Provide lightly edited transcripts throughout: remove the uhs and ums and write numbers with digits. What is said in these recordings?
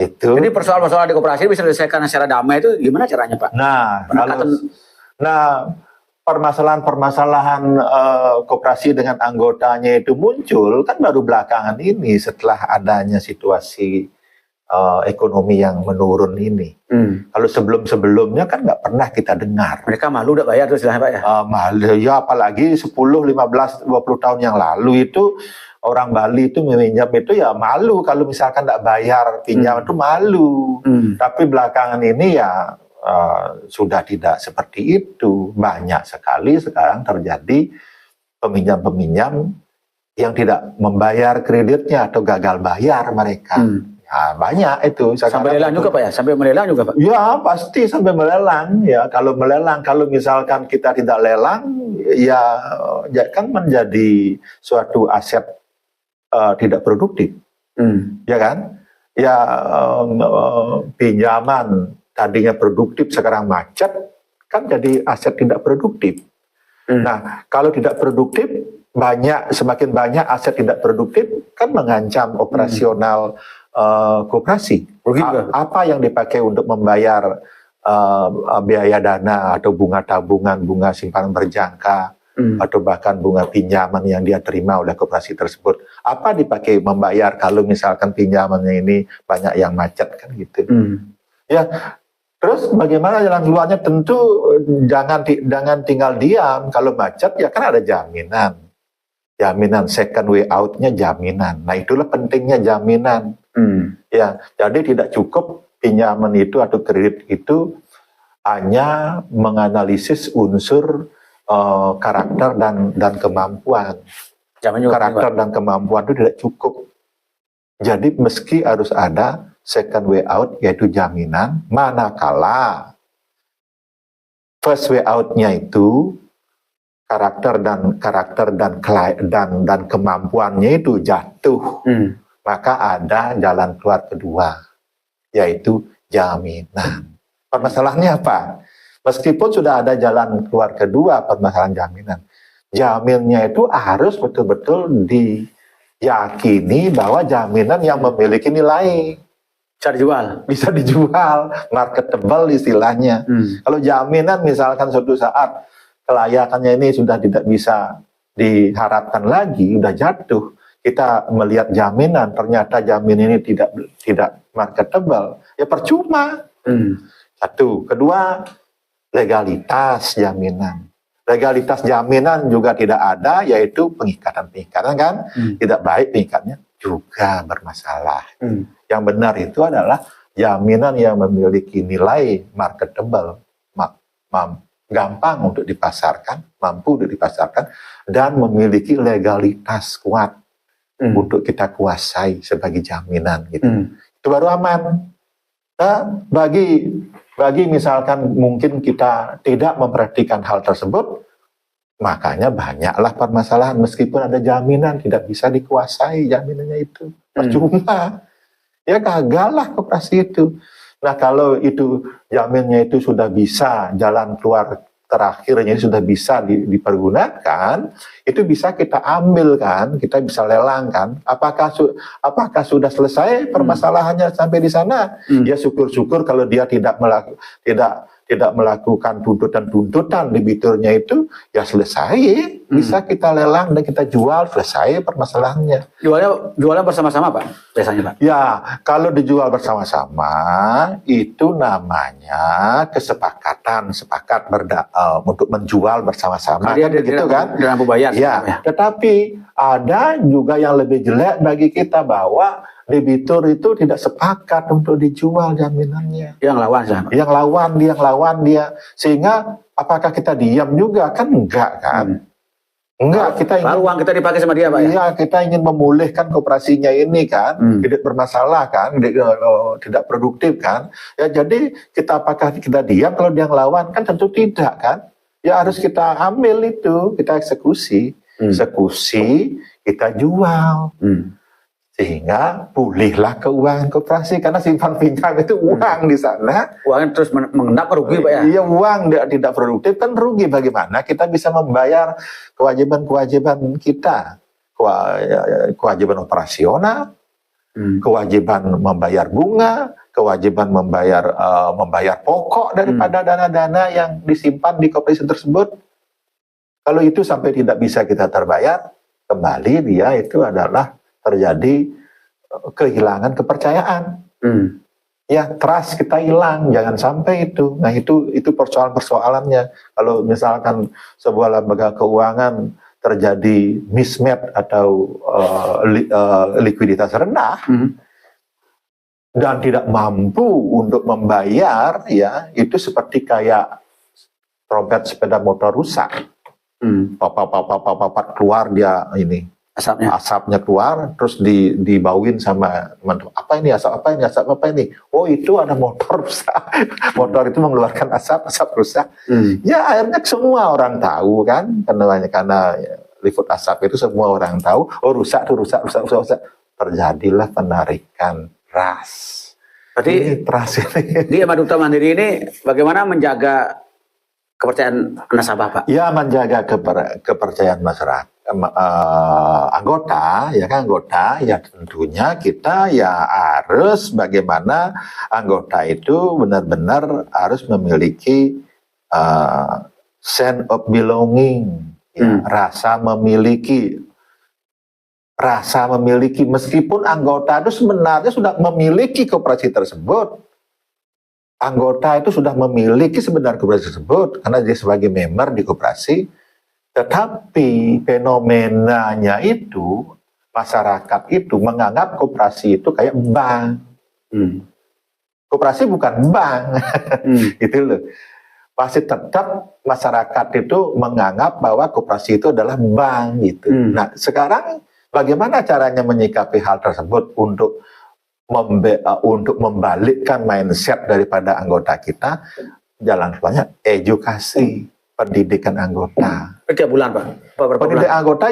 Itu. Jadi persoalan-persoalan di koperasi bisa diselesaikan secara damai itu gimana caranya, Pak? Permasalahan-permasalahan koperasi dengan anggotanya itu muncul kan baru belakangan ini setelah adanya situasi ekonomi yang menurun ini. Kalau sebelum-sebelumnya kan nggak pernah kita dengar. Mereka malu udah bayar tuh istilahnya, Pak ya? Malu ya, apalagi 10, 15, 20 tahun yang lalu itu orang Bali itu meminjam itu ya malu kalau misalkan nggak bayar pinjam itu malu. Tapi belakangan ini ya sudah tidak seperti itu. Banyak sekali sekarang terjadi peminjam-peminjam yang tidak membayar kreditnya atau gagal bayar mereka. Ya, banyak itu. Sampai lelang juga, Pak ya? Sampai melelang juga, Pak? Ya, pasti sampai melelang. Ya, kalau melelang, kalau misalkan kita tidak lelang, ya kan menjadi suatu aset tidak produktif. Ya kan? Ya, pinjaman tadinya produktif sekarang macet, kan jadi aset tidak produktif. Nah, kalau tidak produktif, semakin banyak aset tidak produktif, kan mengancam operasional koperasi. Apa yang dipakai untuk membayar biaya dana atau bunga tabungan, bunga simpanan berjangka, atau bahkan bunga pinjaman yang dia terima oleh koperasi tersebut, apa dipakai membayar kalau misalkan pinjamannya ini banyak yang macet kan gitu. Ya, terus bagaimana jalan keluarnya? Tentu jangan tinggal diam. Kalau macet ya kan ada jaminan second way out-nya jaminan. Nah, itulah pentingnya jaminan. Ya, jadi tidak cukup pinjaman itu atau kredit itu hanya menganalisis unsur karakter dan kemampuan. Karakter dan kemampuan itu tidak cukup. Jadi meski harus ada second way out, yaitu jaminan, manakala first way out-nya itu karakter dan kemampuannya itu jatuh, maka ada jalan keluar kedua, yaitu jaminan. Permasalahannya apa? Meskipun sudah ada jalan keluar kedua, permasalahan jaminan, jaminnya itu harus betul-betul diyakini bahwa jaminan yang memiliki nilai, bisa dijual, marketable istilahnya. Kalau jaminan misalkan suatu saat kelayakannya ini sudah tidak bisa diharapkan lagi, udah jatuh, kita melihat jaminan, ternyata jaminan ini tidak marketable, ya percuma. Satu. Kedua, legalitas jaminan. Legalitas jaminan juga tidak ada, yaitu pengikatan kan, tidak baik pengikatnya, juga bermasalah. Yang benar itu adalah jaminan yang memiliki nilai marketable, gampang untuk dipasarkan, mampu untuk dipasarkan, dan memiliki legalitas kuat untuk kita kuasai sebagai jaminan gitu. Itu baru aman. Nah, bagi misalkan mungkin kita tidak memperhatikan hal tersebut, makanya banyaklah permasalahan. Meskipun ada jaminan, tidak bisa dikuasai jaminannya itu, percuma. Ya gagal lah koperasi itu. Nah, kalau itu jaminnya itu sudah bisa, jalan keluar terakhirnya sudah bisa dipergunakan, itu bisa kita ambil kan, kita bisa lelang kan. Apakah sudah selesai permasalahannya sampai di sana? Ya syukur-syukur kalau dia tidak melakukan tuntutan debiturnya itu, ya selesai, bisa kita lelang dan kita jual, selesai permasalahannya. Jualnya bersama-sama, Pak, biasanya, Pak? Ya, kalau dijual bersama-sama itu namanya kesepakatan, untuk menjual bersama-sama, kan begitu kan? Dengan pembayar. Ya, tetapi ada juga yang lebih jelek bagi kita, bahwa debitur itu tidak sepakat untuk dijual jaminannya. Yang lawan dia. Sehingga apakah kita diam juga? Kan enggak kan? Enggak, kita ingin uang kita dipakai sama dia, Pak. Iya, kita ingin memulihkan koperasinya ini kan, tidak bermasalah kan, tidak produktif kan. Ya jadi apakah kita diam kalau dia ngelawan? Kan tentu tidak kan. Ya harus kita ambil itu, kita eksekusi, kita jual. Sehingga pulihlah keuangan koperasi, karena simpan pinjam itu uang di sana. Uangnya terus mengendap, rugi, Pak ya? Iya, uang tidak produktif kan rugi. Bagaimana kita bisa membayar kewajiban-kewajiban kita, kewajiban operasional, kewajiban membayar bunga, kewajiban membayar pokok daripada dana-dana yang disimpan di koperasi tersebut. Kalau itu sampai tidak bisa kita terbayar, kembali dia itu adalah terjadi kehilangan kepercayaan. Ya, trust kita hilang, jangan sampai itu. Nah, itu persoalan-persoalannya. Kalau misalkan sebuah lembaga keuangan terjadi mismatch atau likuiditas rendah dan tidak mampu untuk membayar, ya, itu seperti kayak trompet sepeda motor rusak. Papat keluar dia ini. Asapnya keluar, terus dibauin sama apa ini asap apa ini? Oh, itu ada motor rusak. Motor itu mengeluarkan asap rusak. Ya, akhirnya semua orang tahu kan, karena liquid asap itu semua orang tahu. Oh, rusak. Terjadilah penarikan trust. Berarti trust ini. Di Madukta Mandiri ini bagaimana menjaga kepercayaan nasabah, Pak? Ya, menjaga kepercayaan masyarakat. Anggota ya tentunya kita ya harus bagaimana anggota itu benar-benar harus memiliki sense of belonging, ya, rasa memiliki meskipun anggota itu sebenarnya sudah memiliki koperasi tersebut. Anggota itu sudah memiliki sebenarnya koperasi tersebut karena dia sebagai member di koperasi. Tetapi fenomenanya itu masyarakat itu menganggap koperasi itu kayak bank. Koperasi bukan bank, gitu loh. Pasti tetap masyarakat itu menganggap bahwa koperasi itu adalah bank, gitu. Nah, sekarang bagaimana caranya menyikapi hal tersebut untuk membalikkan mindset daripada anggota kita? Jalan keluarnya edukasi. Pendidikan anggota. Setiap bulan, Pak? Pendidikan anggota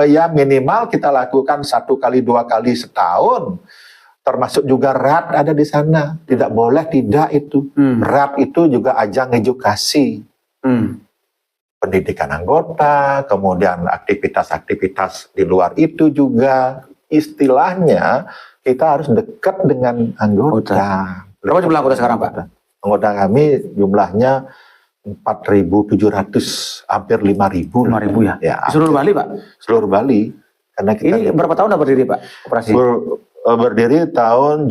ya minimal kita lakukan 1 kali 2 kali setahun. Termasuk juga RAT ada di sana. Tidak boleh tidak itu. RAT itu juga ajang edukasi. Pendidikan anggota, kemudian aktivitas-aktivitas di luar itu juga. Istilahnya kita harus dekat dengan anggota. Berapa jumlah anggota sekarang, Pak? Anggota kami jumlahnya 4.700, hampir 5.000. 5.000 ya? Ya. Di seluruh Bali, Pak? Seluruh Bali. Karena kita ini berapa tahun berdiri, Pak? Operasi? Berdiri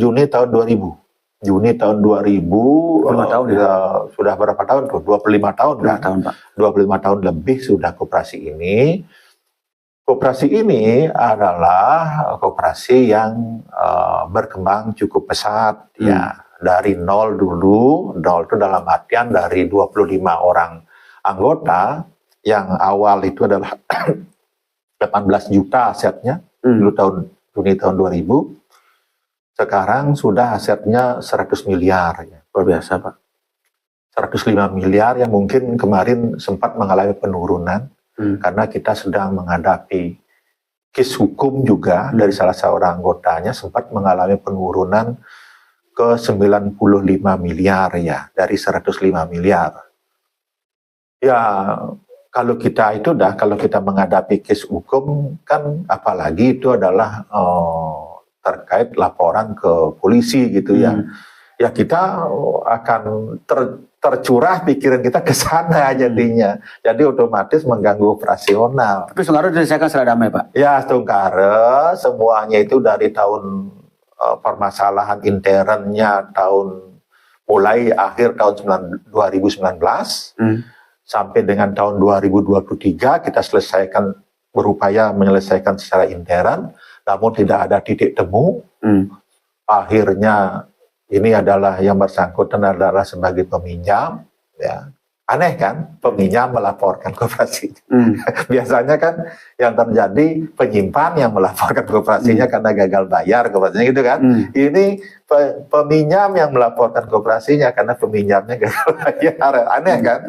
Juni tahun 2000. Juni tahun 2000. 25 tahun ya? Sudah berapa tahun tuh? 25 tahun. Berapa tahun, Pak? 25 tahun lebih sudah koperasi ini. Koperasi ini adalah koperasi yang berkembang cukup pesat, ya. Dari nol dulu, nol itu dalam artian dari 25 orang anggota, yang awal itu adalah 18 juta asetnya, dulu Juni tahun 2000, sekarang sudah asetnya 100 miliar. Ya. Luar biasa, Pak. 105 miliar yang mungkin kemarin sempat mengalami penurunan, karena kita sedang menghadapi case hukum juga dari salah seorang anggotanya sempat mengalami penurunan ke 95 miliar ya, dari 105 miliar. Ya, kalau kita menghadapi case hukum kan, apalagi itu adalah terkait laporan ke polisi gitu ya. Ya, kita akan tercurah pikiran kita ke sana jadinya. Jadi otomatis mengganggu operasional. Tapi Sungkara diselesaikan secara damai, Pak? Ya, Sungkara semuanya itu dari tahun permasalahan internnya mulai akhir tahun 2019 sampai dengan tahun 2023 kita berupaya menyelesaikan secara intern, namun tidak ada titik temu. Akhirnya ini adalah yang bersangkutan adalah sebagai peminjam, ya. Aneh kan, peminjam melaporkan koperasi. Biasanya kan yang terjadi penyimpan yang melaporkan koperasinya karena gagal bayar koperasinya gitu kan. Ini peminjam yang melaporkan koperasinya karena peminjamnya gagal bayar. Aneh kan?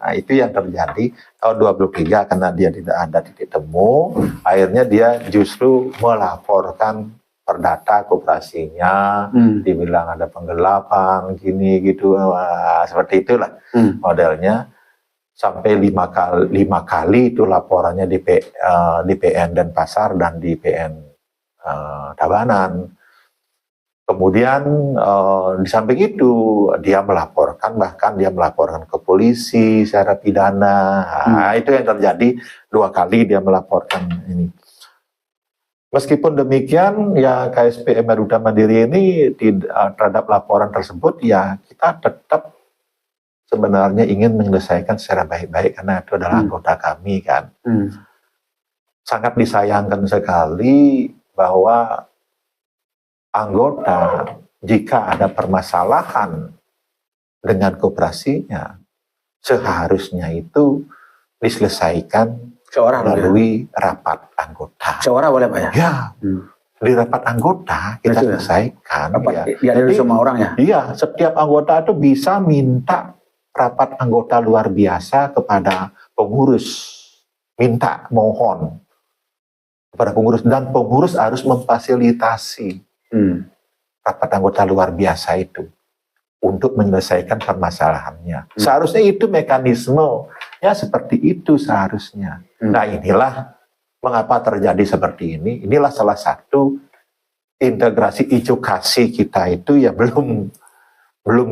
Nah, itu yang terjadi tahun 2023 karena dia tidak ada titik temu, akhirnya dia justru melaporkan perdata koperasinya, dibilang ada penggelapan, gini gitu, seperti itulah modelnya. Sampai 5 kali itu laporannya di PN Denpasar dan di PN Tabanan. Kemudian di samping itu dia bahkan dia melaporkan ke polisi secara pidana. Nah, itu yang terjadi 2 kali dia melaporkan ini. Meskipun demikian, ya KSPM Garuda Mandiri ini terhadap laporan tersebut, ya kita tetap sebenarnya ingin menyelesaikan secara baik-baik karena itu adalah anggota kami kan. Sangat disayangkan sekali bahwa anggota jika ada permasalahan dengan koperasinya seharusnya itu diselesaikan melalui rapat anggota. Seorang boleh Pak ya? Ya, di rapat anggota kita selesaikan. Jadi semua orang ya? Iya, setiap anggota itu bisa minta rapat anggota luar biasa kepada pengurus, mohon kepada pengurus, dan pengurus harus memfasilitasi rapat anggota luar biasa itu untuk menyelesaikan permasalahannya. Seharusnya itu mekanisme ya seperti itu seharusnya. Nah, inilah mengapa terjadi seperti ini. Inilah salah satu integrasi edukasi kita itu ya belum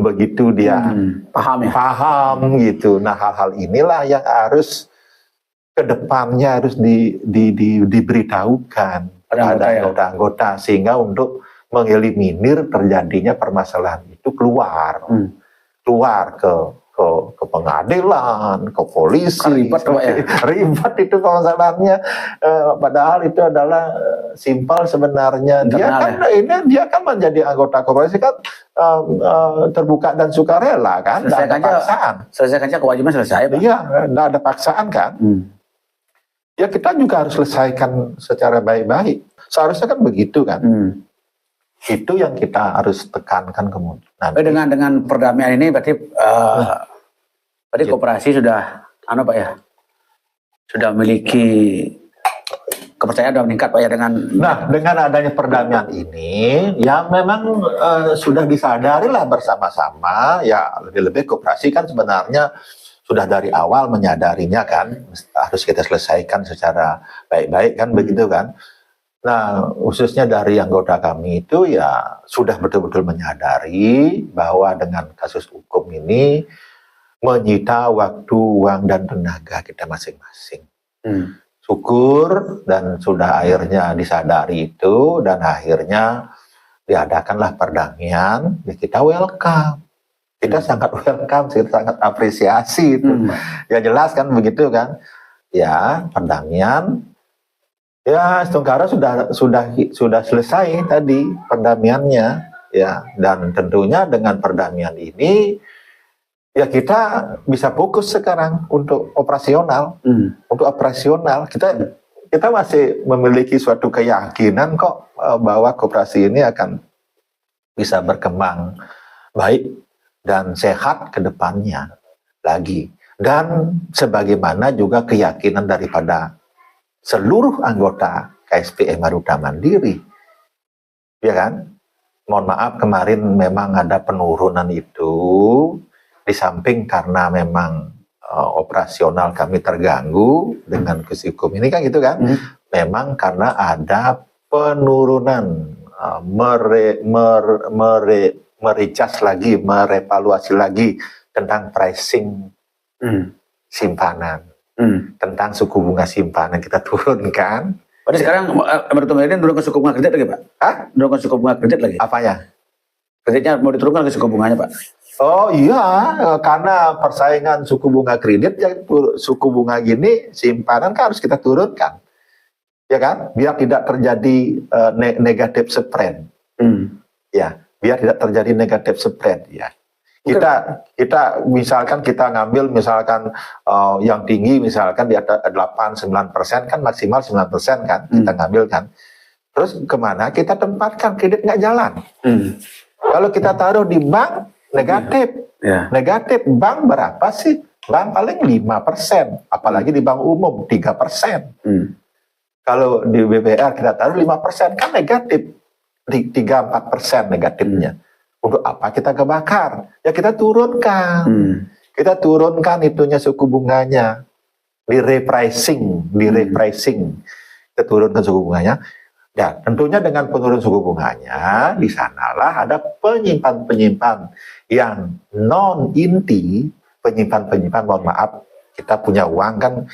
begitu dia paham gitu. Nah, hal-hal inilah yang harus kedepannya harus diberitahukan pada anggota-anggota sehingga untuk mengeliminir terjadinya permasalahan itu keluar ke pengadilan, ke polisi. Kan ribet ya? Ribet itu permasalahannya. Padahal itu adalah simpel sebenarnya. Dia kan menjadi anggota koperasi kan terbuka dan sukarela kan. Tidak ada paksaan. Selesaikan saja kewajiban selesai Pak. Iya, tidak ada paksaan kan. Ya kita juga harus selesaikan secara baik-baik. Seharusnya kan begitu kan. Itu yang kita harus tekankan kemudian. Dengan perdamaian ini berarti koperasi sudah Pak ya, sudah memiliki kepercayaan, sudah meningkat Pak ya dengan adanya perdamaian ini ya memang sudah disadari lah bersama-sama ya, lebih-lebih koperasi kan sebenarnya sudah dari awal menyadarinya kan harus kita selesaikan secara baik-baik kan begitu kan. Nah, khususnya dari anggota kami itu ya sudah betul-betul menyadari bahwa dengan kasus hukum ini menyita waktu, uang, dan tenaga kita masing-masing. Syukur dan sudah akhirnya disadari itu dan akhirnya diadakanlah perdamaian, ya kita welcome. Kita sangat welcome, kita sangat apresiasi itu. Ya jelas kan begitu kan. Ya, perdamaian. Ya, Tungkara sudah selesai tadi perdamaiannya, ya, dan tentunya dengan perdamaian ini, ya kita bisa fokus sekarang untuk operasional, kita masih memiliki suatu keyakinan kok bahwa koperasi ini akan bisa berkembang baik dan sehat ke depannya lagi, dan sebagaimana juga keyakinan daripada seluruh anggota KSPM Garuda Mandiri, ya kan? Mohon maaf kemarin memang ada penurunan itu, di samping karena memang operasional kami terganggu dengan kasus hukum ini kan gitu kan? Memang karena ada penurunan, merevaluasi lagi tentang pricing simpanan. Tentang suku bunga simpanan kita turunkan. Berarti sekarang Mandiri turunkan suku bunga kredit lagi Pak? Turunkan suku bunga kredit lagi? Apanya? Kreditnya mau diturunkan lagi suku bunganya Pak? Oh iya, karena persaingan suku bunga kredit, ya suku bunga gini simpanan kan harus kita turunkan, ya kan? Biar tidak terjadi negatif spread, ya. Biar tidak terjadi negatif spread, ya. Kita misalkan kita ngambil misalkan yang tinggi misalkan di atas 8-9% kan maksimal 9% kan kita ngambil kan. Terus kemana kita tempatkan kredit nggak jalan? Kalau kita taruh di bank negatif, negatif bank berapa sih? Bank paling 5%, apalagi di bank umum 3%. Kalau di BBR kita taruh 5% kan negatif, 3-4% negatifnya. Untuk apa kita kebakar? Ya kita turunkan. Kita turunkan itunya suku bunganya. Di repricing. Kita turunkan suku bunganya. Ya, tentunya dengan penurunan suku bunganya, di sanalah ada penyimpan-penyimpan yang non-inti, penyimpan-penyimpan, mohon maaf, kita punya uang kan,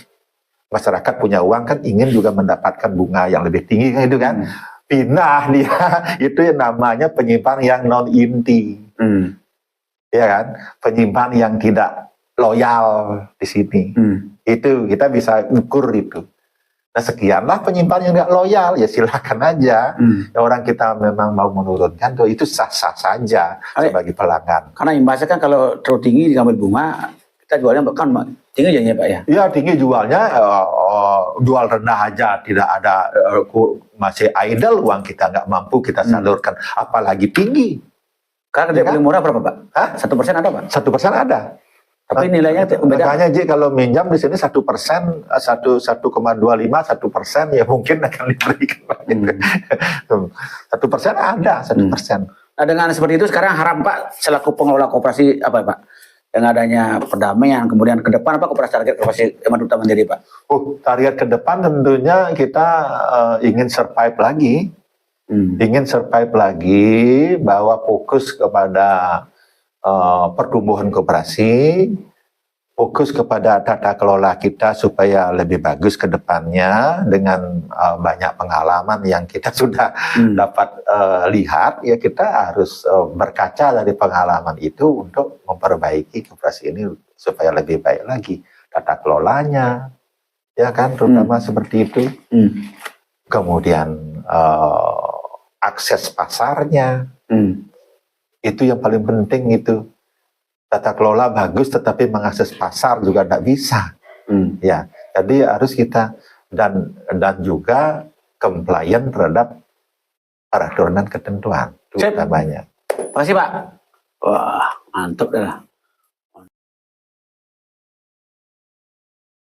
masyarakat punya uang kan ingin juga mendapatkan bunga yang lebih tinggi kan itu kan. Pindah dia, itu yang namanya penyimpan yang non-inti. Ya kan? Penyimpan yang tidak loyal di sini. Itu kita bisa ukur itu. Nah sekianlah penyimpan yang nggak loyal, ya silakan aja. Ya, orang kita memang mau menurunkan, tuh itu sah-sah saja sebagai pelanggan. Karena imbasnya kan kalau terlalu tinggi diambil bunga, kita jualnya bahkan tinggi aja ya Pak ya? Iya tinggi jualnya, jual rendah aja, tidak ada, masih idle uang kita nggak mampu kita salurkan, apalagi tinggi. Karena dia paling murah berapa Pak? 1% ada Pak? 1% ada. Tapi nilainya beda. Makanya Ji kalau minjam di sini 1%, 1,25, 1% ya mungkin akan diberikan. 1% ada, 1%. Nah dengan seperti itu sekarang harap Pak selaku pengelola koperasi apa Pak? Dengan adanya perdamaian, kemudian ke depan apa target koperasi Duta Mandiri Pak? Target ke depan tentunya kita ingin survive lagi. Ingin survive lagi, bahwa fokus kepada pertumbuhan koperasi, fokus kepada tata kelola kita supaya lebih bagus ke depannya dengan banyak pengalaman yang kita sudah dapat lihat, ya kita harus berkaca dari pengalaman itu untuk memperbaiki koperasi ini supaya lebih baik lagi tata kelolanya, ya kan, terutama seperti itu. Kemudian akses pasarnya. Itu yang paling penting itu. Tata kelola bagus tetapi mengakses pasar juga tidak bisa. Ya, jadi harus kita dan juga compliant terhadap peraturan dan ketentuan. Itu utamanya. Terima kasih Pak. Wah, mantap dah.